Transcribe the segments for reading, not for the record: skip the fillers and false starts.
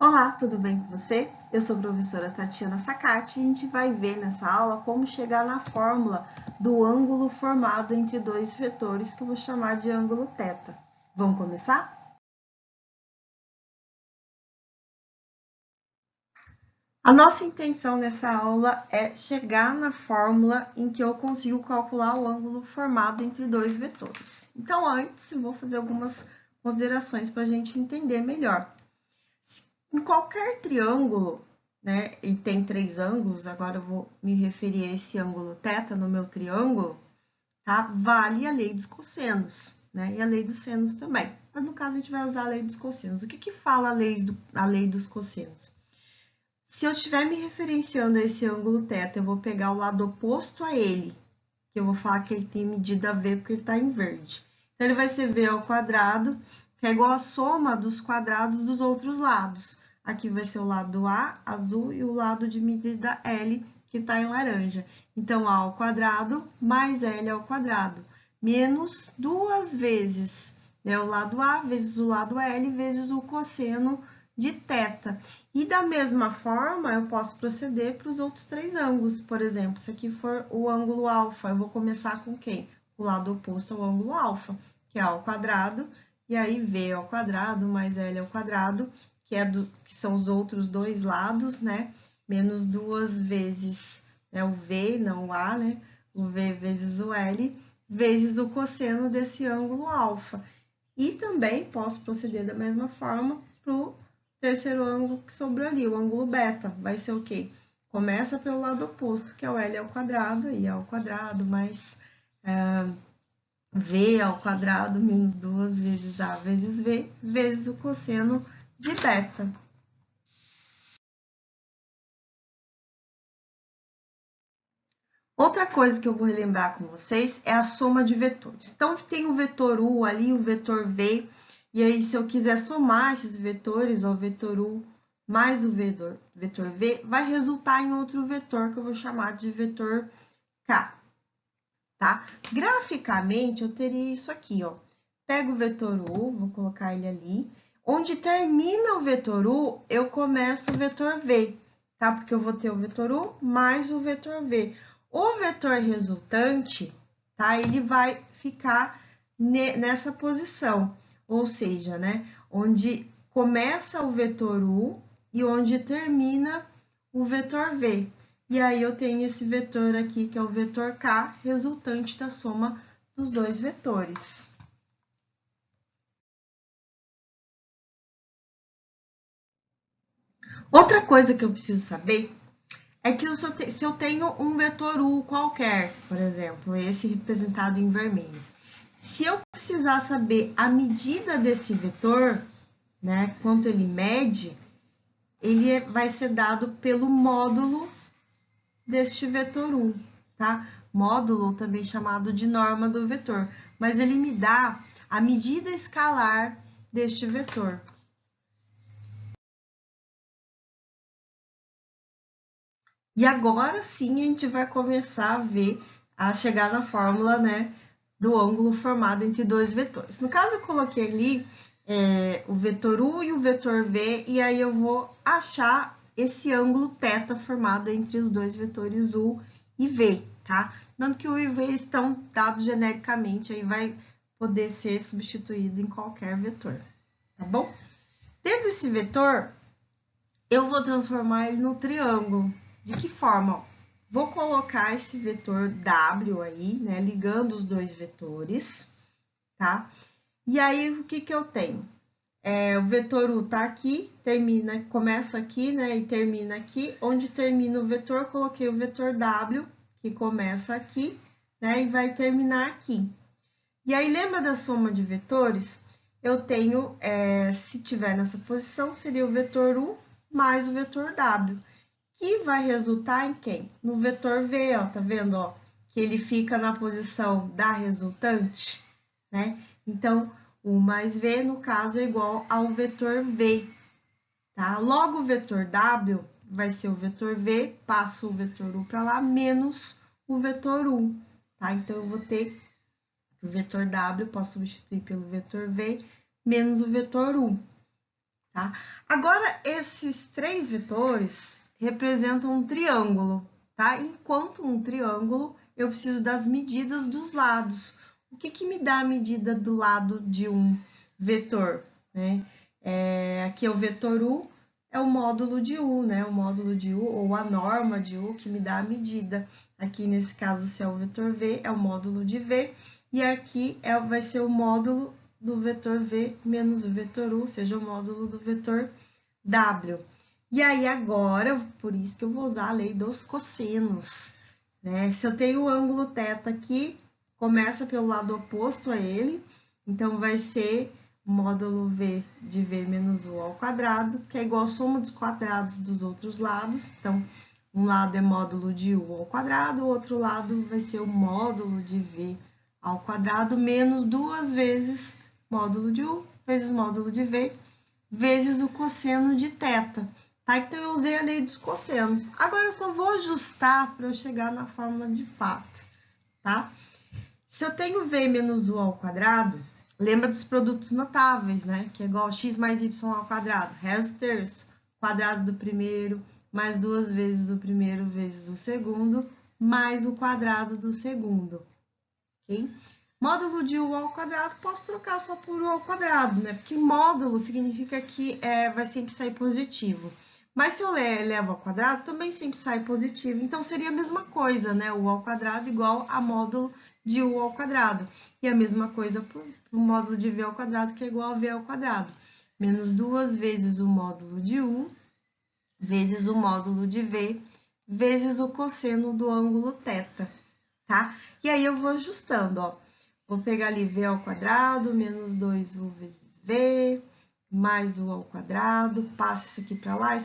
Olá, tudo bem com você? Eu sou a professora Tatiana Sacati e a gente vai ver nessa aula como chegar na fórmula do ângulo formado entre dois vetores que eu vou chamar de ângulo θ. Vamos começar? A nossa intenção nessa aula é chegar na fórmula em que eu consigo calcular o ângulo formado entre dois vetores. Então, antes, eu vou fazer algumas considerações para a gente entender melhor. Em qualquer triângulo, né, e tem três ângulos, agora eu vou me referir a esse ângulo θ no meu triângulo, tá? Vale a lei dos cossenos, né? E a lei dos senos também. Mas no caso a gente vai usar a lei dos cossenos. O que fala a lei dos cossenos? Se eu estiver me referenciando a esse ângulo θ, eu vou pegar o lado oposto a ele, que eu vou falar que ele tem medida V porque ele está em verde. Então, ele vai ser V ao quadrado, que é igual a soma dos quadrados dos outros lados. Aqui vai ser o lado A, azul, e o lado de medida L, que está em laranja. Então, A ao quadrado mais L ao quadrado, menos duas vezes, né, o lado A vezes o lado L vezes o cosseno de θ. E da mesma forma, eu posso proceder para os outros três ângulos. Por exemplo, se aqui for o ângulo alfa, eu vou começar com quem? O lado oposto ao ângulo alfa, que é A ao quadrado, e aí V ao quadrado mais L ao quadrado, que são os outros dois lados, né? Menos duas vezes, né? O V, não o A, né? O V vezes o L, vezes o cosseno desse ângulo alfa. E também posso proceder da mesma forma para o terceiro ângulo que sobrou ali, o ângulo beta. Vai ser o quê? Começa pelo lado oposto, que é o L ao quadrado, e ao quadrado mais V ao quadrado menos duas vezes A vezes V, vezes o cosseno de beta. Outra coisa que eu vou relembrar com vocês é a soma de vetores. Então, tem o vetor U ali, o vetor V, e aí se eu quiser somar esses vetores, o vetor U mais o vetor V, vai resultar em outro vetor que eu vou chamar de vetor K, tá? Graficamente, eu teria isso aqui, ó. Pego o vetor U, vou colocar ele ali. Onde termina o vetor U, eu começo o vetor V, tá? Porque eu vou ter o vetor U mais o vetor V. O vetor resultante, tá? Ele vai ficar nessa posição, ou seja, né? Onde começa o vetor U e onde termina o vetor V. E aí eu tenho esse vetor aqui, que é o vetor K, resultante da soma dos dois vetores. Outra coisa que eu preciso saber é que se eu tenho um vetor U qualquer, por exemplo, esse representado em vermelho, se eu precisar saber a medida desse vetor, né, quanto ele mede, ele vai ser dado pelo módulo deste vetor U, tá? Módulo também chamado de norma do vetor, mas ele me dá a medida escalar deste vetor. E agora sim a gente vai começar a chegar na fórmula, né, do ângulo formado entre dois vetores. No caso, eu coloquei ali o vetor U e o vetor V, e aí eu vou achar esse ângulo θ formado entre os dois vetores U e V, tá? Lembrando que U e V estão dados genericamente, aí vai poder ser substituído em qualquer vetor, tá bom? Tendo esse vetor, eu vou transformar ele no triângulo. De que forma? Vou colocar esse vetor W aí, né, ligando os dois vetores, tá? E aí, o que eu tenho? O vetor U tá aqui, começa aqui, né, e termina aqui. Onde termina o vetor, coloquei o vetor W, que começa aqui, né, e vai terminar aqui. E aí, lembra da soma de vetores? Eu tenho, se tiver nessa posição, seria o vetor U mais o vetor W, que vai resultar em quem? No vetor V, ó, tá vendo, ó? Que ele fica na posição da resultante, né? Então, U mais V, no caso, é igual ao vetor V, tá? Logo, o vetor W vai ser o vetor V, passo o vetor U para lá, menos o vetor U, tá? Então, eu vou ter o vetor W, posso substituir pelo vetor V, menos o vetor U. tá? Agora, esses três vetores representam um triângulo, tá? Enquanto um triângulo, eu preciso das medidas dos lados. O que me dá a medida do lado de um vetor, né? Aqui é o vetor U, é o módulo de U, né? O módulo de U, ou a norma de U, que me dá a medida. Aqui, nesse caso, se é o vetor V, é o módulo de V. E aqui vai ser o módulo do vetor V menos o vetor U, ou seja, o módulo do vetor W. E aí, agora, por isso que eu vou usar a lei dos cossenos, né? Se eu tenho o ângulo θ aqui, começa pelo lado oposto a ele, então vai ser módulo V de V menos U ao quadrado, que é igual a soma dos quadrados dos outros lados. Então, um lado é módulo de U ao quadrado, o outro lado vai ser o módulo de V ao quadrado menos 2 vezes módulo de U vezes módulo de V vezes o cosseno de θ. Tá? Então, eu usei a lei dos cossenos. Agora, eu só vou ajustar para eu chegar na fórmula de fato, tá? Se eu tenho V menos U ao quadrado, lembra dos produtos notáveis, né? Que é igual a x mais y ao quadrado. Resto terço, quadrado do primeiro, mais 2 vezes o primeiro vezes o segundo, mais o quadrado do segundo, ok? Módulo de U ao quadrado, posso trocar só por U ao quadrado, né? Porque módulo significa que vai sempre sair positivo. Mas se eu levo ao quadrado, também sempre sai positivo. Então, seria a mesma coisa, né? U ao quadrado igual a módulo de U ao quadrado. E a mesma coisa para o módulo de V ao quadrado, que é igual a V ao quadrado. Menos 2 vezes o módulo de U, vezes o módulo de V, vezes o cosseno do ângulo θ, tá? E aí, eu vou ajustando, ó. Vou pegar ali V ao quadrado, menos 2U vezes V, mais U ao quadrado, passa isso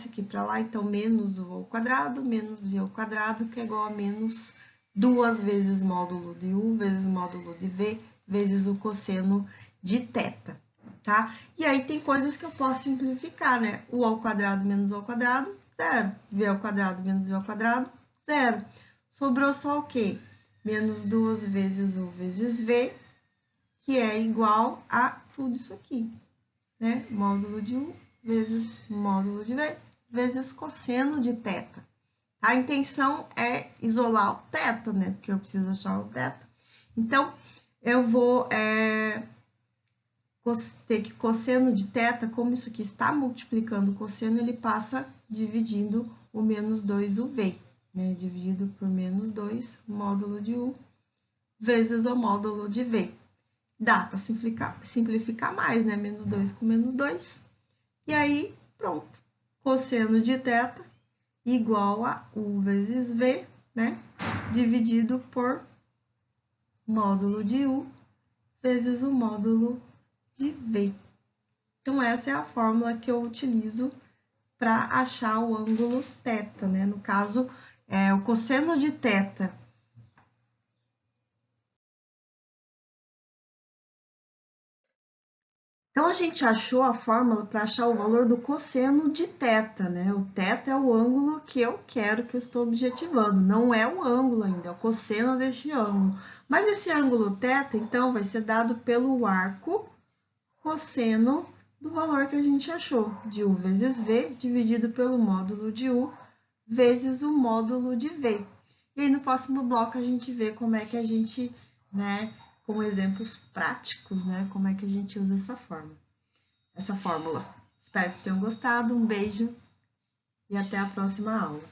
aqui para lá, então menos U ao quadrado, menos V ao quadrado, que é igual a menos 2 vezes módulo de U vezes módulo de V, vezes o cosseno de θ, tá? E aí, tem coisas que eu posso simplificar, né? U ao quadrado menos U ao quadrado, zero. V ao quadrado menos V ao quadrado, zero. Sobrou só o quê? Menos 2 vezes U vezes V, que é igual a tudo isso aqui, né? Módulo de U vezes módulo de V, vezes cosseno de θ. A intenção é isolar o θ, né? Porque eu preciso achar o θ. Então, eu vou ter que cosseno de θ, como isso aqui está multiplicando o cosseno, ele passa dividindo o menos 2uv, né? Dividido por menos 2, módulo de U, vezes o módulo de V. Dá para simplificar mais, né? Menos 2 com menos 2. E aí, pronto. Cosseno de θ igual a U vezes V, né? Dividido por módulo de U vezes o módulo de V. Então, essa é a fórmula que eu utilizo para achar o ângulo θ, né? No caso, o cosseno de θ. Então, a gente achou a fórmula para achar o valor do cosseno de θ, né? O θ é o ângulo que eu quero, que eu estou objetivando. Não é o ângulo ainda, é o cosseno deste ângulo. Mas esse ângulo θ, então, vai ser dado pelo arco cosseno do valor que a gente achou, de U vezes V, dividido pelo módulo de U, vezes o módulo de V. E aí, no próximo bloco, a gente vê como é que a gente, né, com exemplos práticos, né, como é que a gente usa essa fórmula. Espero que tenham gostado, um beijo e até a próxima aula.